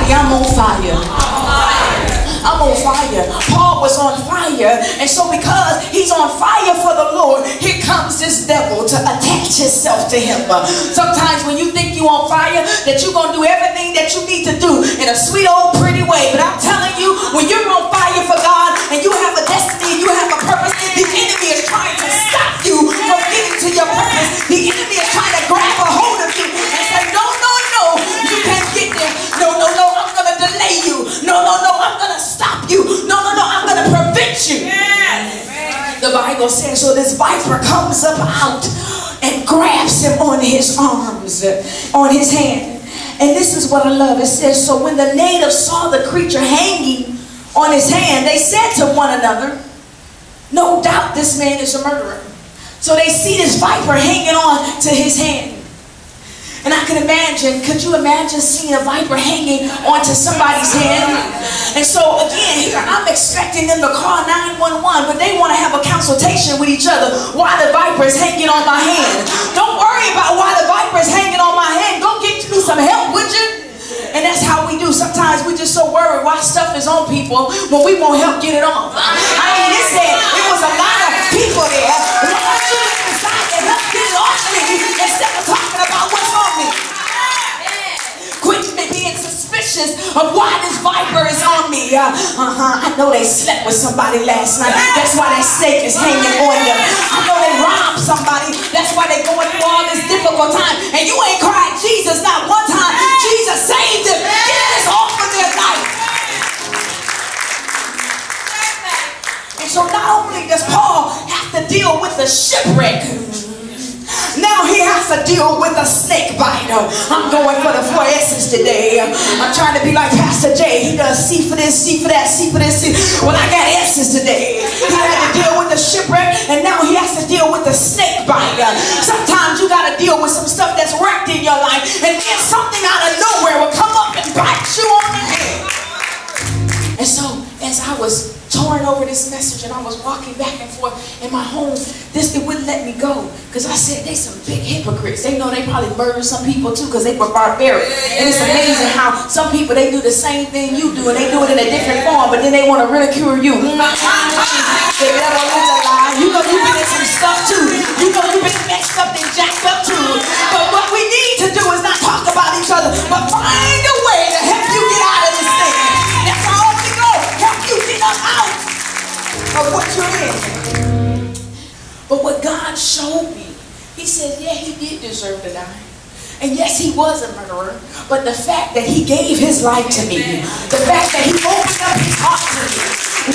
somebody, I'm on fire. I'm on fire. Paul was on fire. And so because he's on fire for the Lord, here comes this devil to attach himself to him. Sometimes when you think you're on fire, that you're going to do everything that you need to do in a sweet old pretty way. But I'm telling you, when you're on fire for God and you have a destiny and you have a purpose, the enemy is trying to stop you from getting to your purpose. The enemy is trying to grab a hold of you and say, no, no, no, you can't get there. No, no, no, I'm going to delay you. No, no, no, I'm going to stop you. No, no, no, I'm going to prevent you. Yes. The Bible says, so this viper comes up out and grabs him on his arms, on his hand. And this is what I love. It says, so when the natives saw the creature hanging on his hand, they said to one another, no doubt this man is a murderer. So they see this viper hanging on to his hand. And I can imagine, could you imagine seeing a viper hanging onto somebody's hand? And so again, here I'm expecting them to call 911, but they want to have a consultation with each other. Why the viper is hanging on my hand? Don't worry about why the viper is hanging on my hand. Go get me some help, would you? And that's how we do. Sometimes we just so worried why stuff is on people when we won't help get it off. I mean, it said it was a lot of people there. Why don't you decide to help get it off me instead of talking about what's on me? Quit being suspicious of why this viper is on me. I know they slept with somebody last night. That's why that snake is hanging on them. I know they robbed somebody. That's why they're going through all this difficult time. And you ain't cried Jesus not one time. Jesus saved them. Get this off of their life. And so not only does Paul have to deal with the shipwreck, now he has to deal with a snake bite. I'm going for the 4 S's today. I'm trying to be like Pastor Jay. He does C for this, C for that, C for this, C. Well, I got S's today. He had to deal with the shipwreck, and now he has to deal with the snake bite. Sometimes you got to deal with some stuff that's wrecked in your life, and then something out of nowhere will come up and bite you on the head. And so, as I was touring over this message and I was walking back and forth in my home, it wouldn't let me go. Because I said, they some big hypocrites. They know they probably murdered some people too because they were barbaric. And it's amazing how some people, they do the same thing you do and they do it in a different form, but then they want to ridicule you. They never live a lie. You know you've been in some stuff too. You know you've been messed up and jacked up too. But what we need to do is not talk about each other, but find a way to help you get out of this thing. That's our only goal. Help you get up out of what you're in. But what God showed me, he said, yeah, he did deserve to die. And yes, he was a murderer. But the fact that he gave his life to me, the fact that he opened up his heart to me,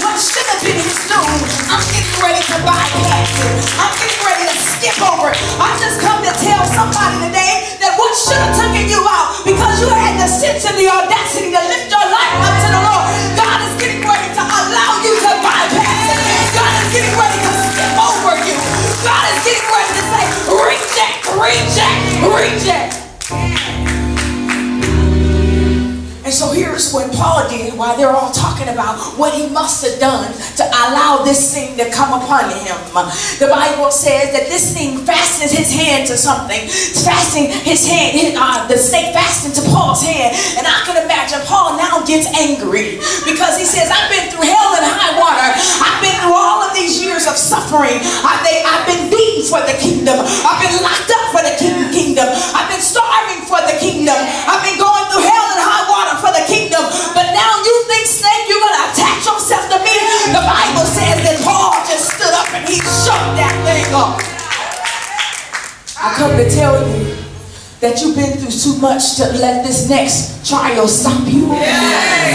what should have been his doom, I'm getting ready to bypass it. I'm getting ready to skip over it. I just come to tell somebody today that what should have taken you out because you had the sense and the audacity to lift your life up to the Lord, God is getting ready to allow you to bypass it. God is getting ready to skip over you. God is getting ready to say, reject, reject, reject. And so here's what Paul did while they're all talking about what he must have done to allow this thing to come upon him. The Bible says that this thing fastens his hand to something. Fastening his hand, the snake fastened to Paul's hand. And I can imagine Paul now gets angry because he says, I've been through hell and high water. I've been through all of these years of suffering. I've been beaten for the kingdom. I've been locked up for the kingdom. I've been starving for the kingdom. I've been going through hell and high water for the kingdom, but now you think, snake, you're going to attach yourself to me? The Bible says that Paul just stood up and he shook that thing off. I come to tell you that you've been through too much to let this next trial stop you.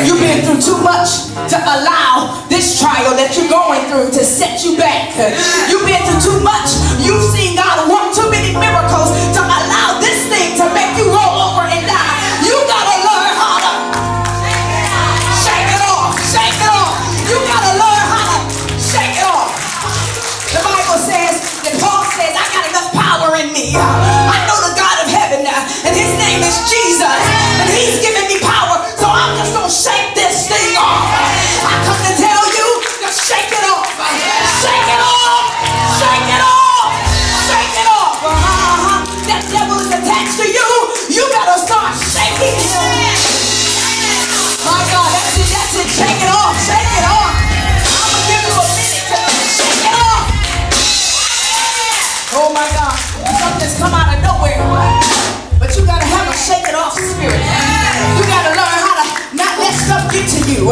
You've been through too much to allow this trial that you're going through to set you back. You've been through too much. You've seen God work too many miracles to allow this thing to make you roll over and die. You got to learn how to shake it off. Shake it off. You got to learn how to shake it off. The Bible says that Paul says, I got enough power in me. I know the God of heaven and his name is Jesus. And he's giving me power. So I'm just going to shake this thing off. I come to tell you to shake it off. Shake it off. Shake it off. Shake it off. That devil is attached to you. You got to start shaking him. come out of nowhere. But you got to have a shake it off spirit. You got to learn how to not let stuff get to you.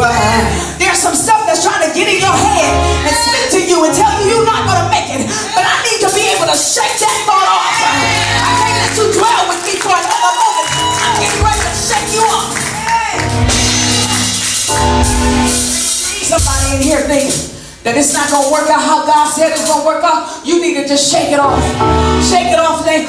There's some stuff that's trying to get in your head and speak to you and tell you you're not going to make it. But I need to be able to shake that thought off. I can't let you dwell with me for another moment. I'm getting ready to shake you off. Somebody in here thinks that it's not going to work out how God said it's going to work out. You need to just shake it off. Shake it off today.